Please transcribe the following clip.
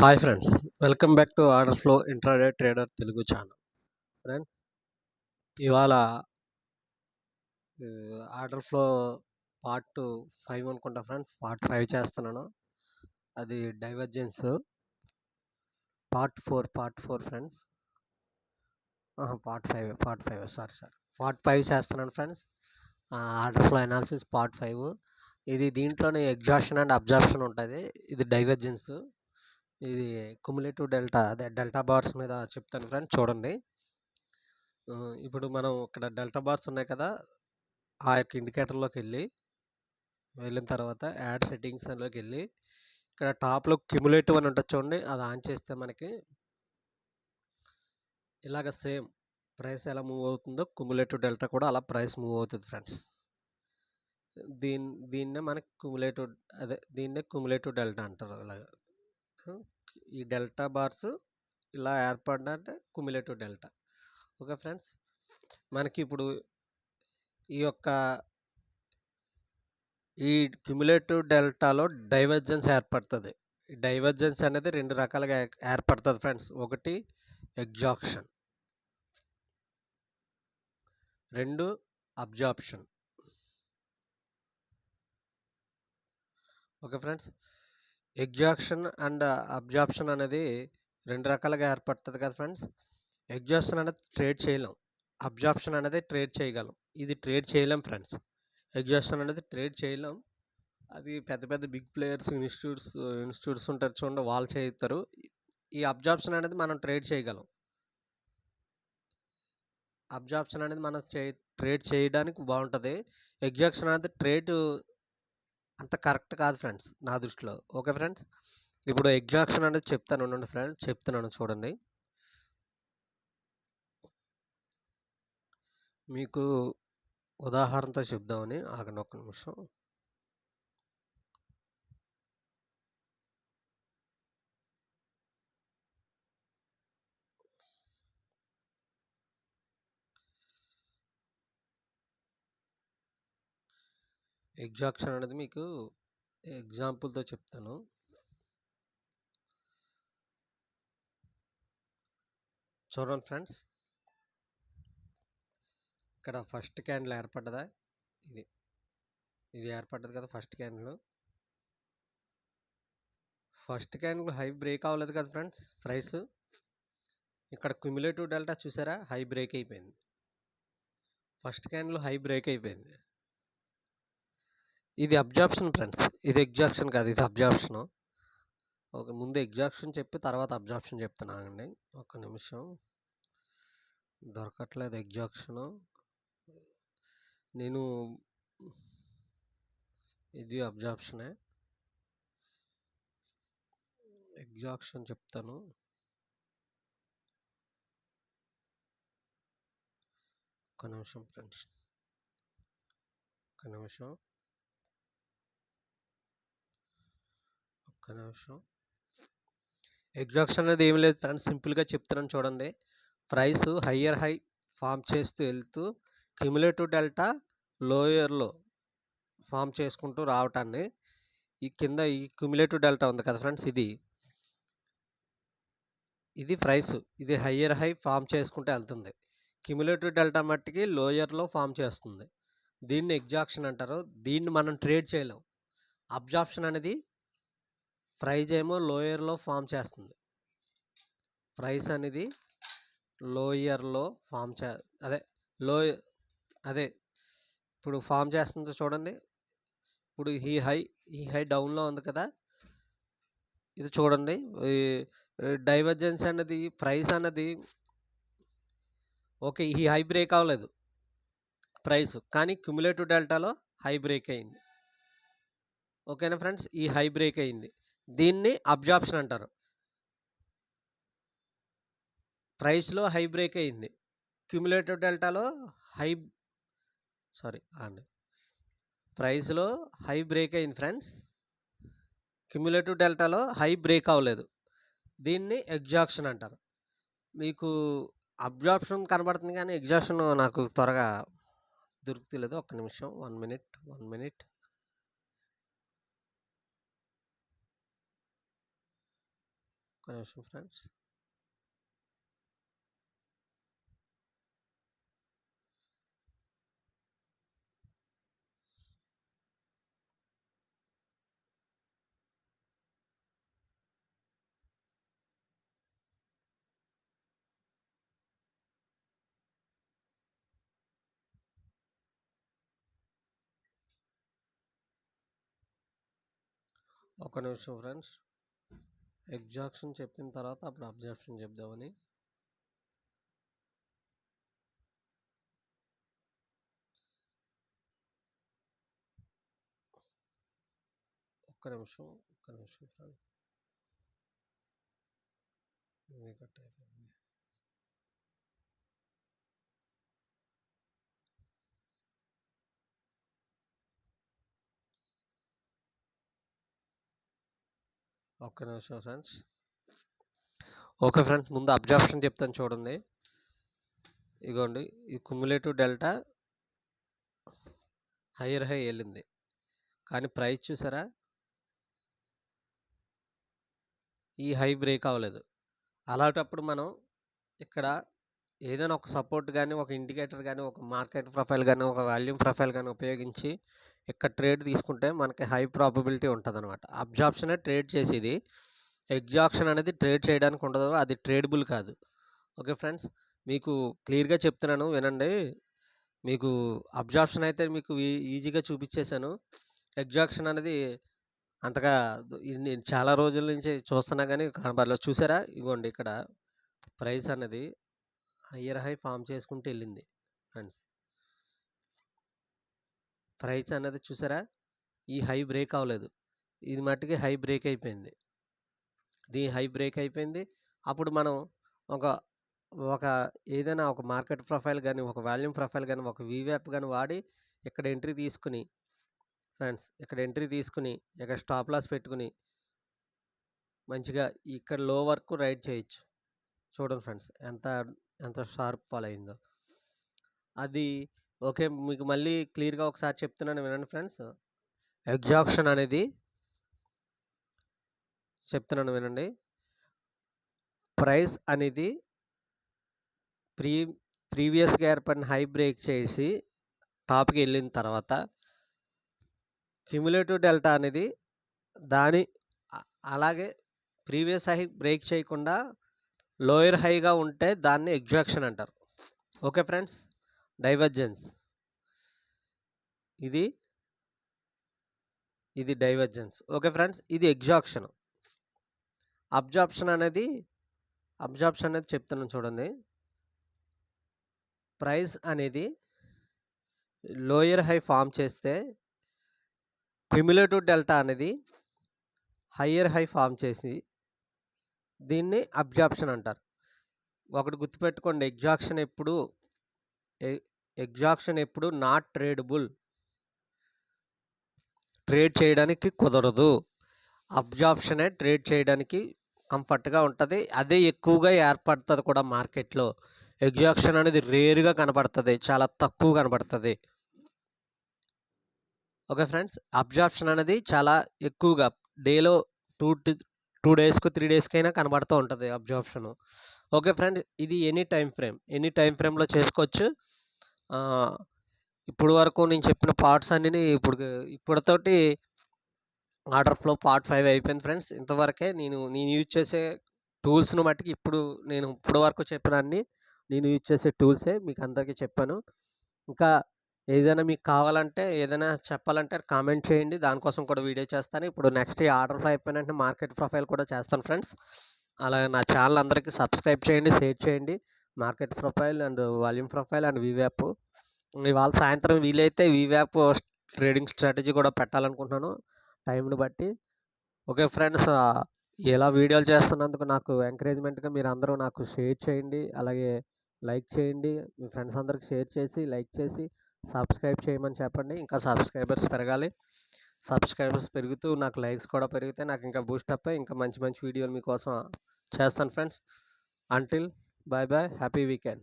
Hi friends, welcome back to order flow intraday trader Telugu channel. Friends, ఇవాళ order flow part 5 అనుకుంటా friends. Part 5 చేస్తున్నాను. అది divergence part 4 friends. Part 5 sorry part 5 చేస్తున్నాను friends. Order flow analysis part 5. ఇది దీంట్లోనే exhaustion and absorption ఉంటుంది. ఇది divergence. ఇది కుములేటివ్ డెల్టా, అదే డెల్టా బార్స్ మీద చెప్తాను ఫ్రెండ్స్. చూడండి. ఇప్పుడు మనం ఇక్కడ డెల్టా బార్స్ ఉన్నాయి కదా, ఆ యొక్క ఇండికేటర్లోకి వెళ్ళిన తర్వాత యాడ్ సెట్టింగ్స్ లోకి వెళ్ళి ఇక్కడ టాప్లో క్యుములేటివ్ అని ఉంటుంది చూడండి. అది ఆన్ చేస్తే మనకి ఇలాగ సేమ్ ప్రైస్ ఎలా మూవ్ అవుతుందో కుములేటివ్ డెల్టా కూడా అలా ప్రైస్ మూవ్ అవుతుంది ఫ్రెండ్స్. దీన్నే మనకి దీన్నే కుములేటివ్ డెల్టా అంటారు. అలాగా ఈ డెల్టా బార్స్ ఇలా ఏర్పడినంటే కుములేటివ్ డెల్టా. ఓకే ఫ్రెండ్స్, మనకి ఇప్పుడు ఈ క్యుములేటివ్ డెల్టాలో డైవర్జెన్స్ ఏర్పడుతుంది. ఈ డైవర్జెన్స్ అనేది 2 రకాలుగా ఏర్పడుతుంది ఫ్రెండ్స్. ఒకటి ఎగ్జాక్షన్, 2 absorption. Okay friends, ఎగ్జాక్షన్ and absorption అనేది 2 రకాలుగా ఏర్పడుతుంది కదా ఫ్రెండ్స్. ఎగ్జాక్షన్ అనేది ట్రేడ్ చేయలేం, అబ్జార్ప్షన్ అనేది ట్రేడ్ చేయగలం. ఇది ట్రేడ్ చేయలేం ఫ్రెండ్స్. ఎగ్జాక్షన్ అనేది ట్రేడ్ చేయలేం. అది పెద్ద పెద్ద బిగ్ ప్లేయర్స్, ఇన్స్టిట్యూట్స్ ఉంటారు చూడండి, వాళ్ళు చేస్తారు. ఈ అబ్జార్ప్షన్ అనేది మనం ట్రేడ్ చేయగలం. అబ్జార్ప్షన్ అనేది మనం ట్రేడ్ చేయడానికి బాగుంటుంది. ఎగ్జాక్షన్ అనేది ట్రేడ్ అంత కరెక్ట్ కాదు ఫ్రెండ్స్ నా దృష్టిలో. ఓకే ఫ్రెండ్స్, ఇప్పుడు ఎగ్జాక్షన్ అనేది చెప్తాను ఫ్రెండ్స్. చెప్తున్నాను చూడండి. మీకు ఉదాహరణతో చెప్దామని ఆగండి ఒక్క నిమిషం. ఎగ్జాక్షన్ అనేది మీకు ఎగ్జాంపుల్తో చెప్తాను. చూడండి ఫ్రెండ్స్, ఇక్కడ ఫస్ట్ క్యాండిల్ ఏర్పడ్డదా, ఇది ఏర్పడ్డది కదా. ఫస్ట్ క్యాండిల్ హై బ్రేక్ అవ్వలేదు కదా ఫ్రెండ్స్. ప్రైస్ ఇక్కడ క్యుములేటివ్ డెల్టా చూసారా, హై బ్రేక్ అయిపోయింది. ఫస్ట్ క్యాండిల్ హై బ్రేక్ అయిపోయింది. ఇది అబ్జార్ప్షన్ ఫ్రెండ్స్, ఇది ఎగ్జాక్షన్ కాదు, ఇది అబ్జార్ప్షన్. ఓకే, ముందు ఎగ్జాక్షన్ చెప్పి తర్వాత అబ్జార్ప్షన్ చెప్తున్నానండి. ఒక్క నిమిషం, దొరకట్లేదు ఎగ్జాక్షను. నేను ఇది అబ్జార్ప్షనే, ఎగ్జాక్షన్ చెప్తాను. ఒక్క నిమిషం ఫ్రెండ్స్, ఒక్క నిమిషం. ఎగ్జాక్షన్ అనేది ఏమి లేదు ఫ్రెండ్స్, సింపుల్గా చెప్తున్నాను చూడండి. ప్రైస్ హయ్యర్ హై ఫామ్ చేస్తూ వెళ్తూ క్యుములేటివ్ డెల్టా లోయర్లో ఫామ్ చేసుకుంటూ రావటాన్ని ఈ కింద ఈ క్యుములేటివ్ డెల్టా ఉంది కదా ఫ్రెండ్స్, ఇది ప్రైస్, ఇది హయ్యర్ హై ఫామ్ చేసుకుంటూ వెళ్తుంది. క్యుములేటివ్ డెల్టా మట్టికి లోయర్లో ఫామ్ చేస్తుంది. దీన్ని ఎగ్జాక్షన్ అంటారు. దీన్ని మనం ట్రేడ్ చేయలేం. అబ్జార్ప్షన్ అనేది ప్రైస్ ఏమో లోయర్లో ఫామ్ చేస్తుంది. ప్రైస్ అనేది లోయర్లో ఫామ్ అదే ఇప్పుడు ఫామ్ చేస్తుంది చూడండి. ఇప్పుడు ఈ హై డౌన్లో ఉంది కదా, ఇది చూడండి. డైవర్జెన్స్ అనేది ప్రైస్ అన్నది ఓకే, ఈ హై బ్రేక్ అవ్వలేదు ప్రైస్, కానీ క్యుములేటివ్ డెల్టాలో హై బ్రేక్ అయింది. ఓకేనా ఫ్రెండ్స్, ఈ హై బ్రేక్ అయింది. దీన్ని అబ్జార్ప్షన్ అంటారు. ప్రైస్లో హై బ్రేక్ అయింది, క్యుములేటివ్ డెల్టాలో ప్రైస్లో హై బ్రేక్ అయింది ఫ్రెండ్స్, క్యుములేటివ్ డెల్టాలో హై బ్రేక్ అవ్వలేదు. దీన్ని ఎగ్జాక్షన్ అంటారు. మీకు అబ్జార్ప్షన్ కనబడుతుంది కానీ ఎగ్జాక్షన్ నాకు త్వరగా దొరుకుతలేదు. ఒక్క నిమిషం, 1 మినిట్. ఒక్క నిమిషం ఫ్రెండ్స్. ఒక నిమిషం ఫ్రెండ్స్. ఎగ్జాక్షన్ చెప్పిన తర్వాత అప్పుడు అబ్జర్ప్షన్ చెప్దామని. ఒక్క నిమిషం ఫ్రెండ్స్. ఇది కట్ అయిపోయింది. ఒక్క నిమిషం ఫ్రెండ్స్. ఓకే ఫ్రెండ్స్, ముందు అబ్జర్ప్షన్ చెప్తాను చూడండి. ఇగోండి, ఈ క్యుములేటివ్ డెల్టా హైయర్ హై వెళ్ళింది, కానీ ప్రైస్ చూసారా, ఈ హై బ్రేక్ అవ్వలేదు. అలాంటప్పుడు మనం ఇక్కడ ఏదైనా ఒక సపోర్ట్ కానీ, ఒక ఇండికేటర్ కానీ, ఒక మార్కెట్ ప్రొఫైల్ కానీ, ఒక వాల్యూమ్ ప్రొఫైల్ కానీ ఉపయోగించి ఇక్కడ ట్రేడ్ తీసుకుంటే మనకి హై ప్రాబబిలిటీ ఉంటుంది అనమాట. అబ్జార్ప్షనే ట్రేడ్ చేసేది, ఎగ్జాక్షన్ అనేది ట్రేడ్ చేయడానికి ఉండదు, అది ట్రేడబుల్ కాదు. ఓకే ఫ్రెండ్స్, మీకు క్లియర్గా చెప్తున్నాను వినండి. మీకు అబ్జార్ప్షన్ అయితే మీకు ఈజీగా చూపించేశాను. ఎగ్జాక్షన్ అనేది అంతగా నేను చాలా రోజుల నుంచి చూస్తున్నా కానీ కనబడలేదు. చూసారా, ఇగోండి ఇక్కడ ప్రైస్ అనేది హయ్యర్ హై ఫామ్ చేసుకుంటూ వెళ్ళింది ఫ్రెండ్స్. ప్రైస్ అనేది చూసారా, ఈ హై బ్రేక్ అవ్వలేదు, ఇది మట్టుకి హై బ్రేక్ అయిపోయింది. దీని హై బ్రేక్ అయిపోయింది. అప్పుడు మనం ఒక ఒక ఏదైనా ఒక మార్కెట్ ప్రొఫైల్ కానీ, ఒక వాల్యూమ్ ప్రొఫైల్ కానీ, ఒక వీవ్యాప్ కానీ వాడి ఇక్కడ ఎంట్రీ తీసుకుని ఫ్రెండ్స్, ఇక్కడ ఎంట్రీ తీసుకుని ఇక్కడ స్టాప్ లాస్ పెట్టుకుని మంచిగా ఇక్కడ లో వరకు రైడ్ చేయొచ్చు. చూడండి ఫ్రెండ్స్, ఎంత ఎంత షార్ప్ ఫాల్ అయిందో అది. ఓకే, మీకు మళ్ళీ క్లియర్గా ఒకసారి చెప్తున్నాను వినండి ఫ్రెండ్స్. ఎగ్జాక్షన్ అనేది చెప్తున్నాను వినండి. ప్రైస్ అనేది ప్రీవియస్గా ఏర్పడిన హై బ్రేక్ చేసి టాప్కి వెళ్ళిన తర్వాత క్యుములేటివ్ డెల్టా అనేది దాని అలాగే ప్రీవియస్ హై బ్రేక్ చేయకుండా లోయర్ హైగా ఉంటే దాన్ని ఎగ్జాక్షన్ అంటారు. ఓకే ఫ్రెండ్స్, డైవర్జెన్స్ ఇది డైవర్జెన్స్. ఓకే ఫ్రెండ్స్, ఇది ఎగ్జాక్షన్. అబ్జార్ప్షన్ అనేది చెప్తున్నాను చూడండి. ప్రైస్ అనేది లోయర్ హై ఫామ్ చేస్తే క్యుములేటివ్ డెల్టా అనేది హయ్యర్ హై ఫామ్ చేసి దీన్ని అబ్జార్ప్షన్ అంటారు. ఒకటి గుర్తుపెట్టుకోండి, ఎగ్జాక్షన్ ఎప్పుడు నాట్ ట్రేడబుల్, ట్రేడ్ చేయడానికి కుదరదు. అబ్జార్ప్షనే ట్రేడ్ చేయడానికి కంఫర్ట్గా ఉంటుంది, అదే ఎక్కువగా ఏర్పడుతుంది కూడా మార్కెట్లో. ఎగ్జాక్షన్ అనేది రేరుగా కనబడుతుంది, చాలా తక్కువ కనబడుతుంది. ఓకే ఫ్రెండ్స్, అబ్జార్ప్షన్ అనేది చాలా ఎక్కువగా డేలో 2 డేస్కు 3 డేస్కైనా కనబడుతూ ఉంటుంది అబ్జార్ప్షను. ఓకే ఫ్రెండ్స్, ఇది ఎనీ టైం ఫ్రేమ్లో చేసుకోవచ్చు. ఇప్పుడు వరకు నేను చెప్పిన పార్ట్స్ అన్నీ ఇప్పటితోటి ఆర్డర్ ఫ్లో పార్ట్ 5 అయిపోయింది ఫ్రెండ్స్. ఇంతవరకే నేను యూజ్ చేసే టూల్స్ను మట్టుకు ఇప్పుడు వరకు చెప్పిన అన్ని నేను యూజ్ చేసే టూల్సే మీకు అందరికీ చెప్పాను. ఇంకా ఏదైనా మీకు కావాలంటే, ఏదైనా చెప్పాలంటే కామెంట్ చేయండి, దానికోసం కూడా వీడియో చేస్తాను. ఇప్పుడు నెక్స్ట్ ఈ ఆర్డర్ ఫ్లో అయిపోయిన వెంటనే మార్కెట్ ప్రొఫైల్ కూడా చేస్తాను ఫ్రెండ్స్. అలాగే నా ఛానల్ అందరికీ సబ్స్క్రైబ్ చేయండి, షేర్ చేయండి. Market profile and volume profile and వీవ్యాప్ ఇవాళ సాయంత్రం వీలైతే వీవ్యాప్ ట్రేడింగ్ స్ట్రాటజీ కూడా పెట్టాలనుకుంటున్నాను టైంని బట్టి. ఓకే ఫ్రెండ్స్, ఇలా వీడియోలు చేస్తున్నందుకు నాకు ఎంకరేజ్మెంట్గా మీరు అందరూ నాకు షేర్ చేయండి, అలాగే లైక్ చేయండి. మీ ఫ్రెండ్స్ అందరికి షేర్ చేసి లైక్ చేసి సబ్స్క్రైబ్ చేయమని చెప్పండి. ఇంకా సబ్స్క్రైబర్స్ పెరగాలి. సబ్స్క్రైబర్స్ పెరుగుతూ నాకు లైక్స్ కూడా పెరిగితే నాకు ఇంకా బూస్టప్ అయ్యి ఇంకా మంచి మంచి వీడియోలు మీకోసం చేస్తాను friends. Until bye happy weekend.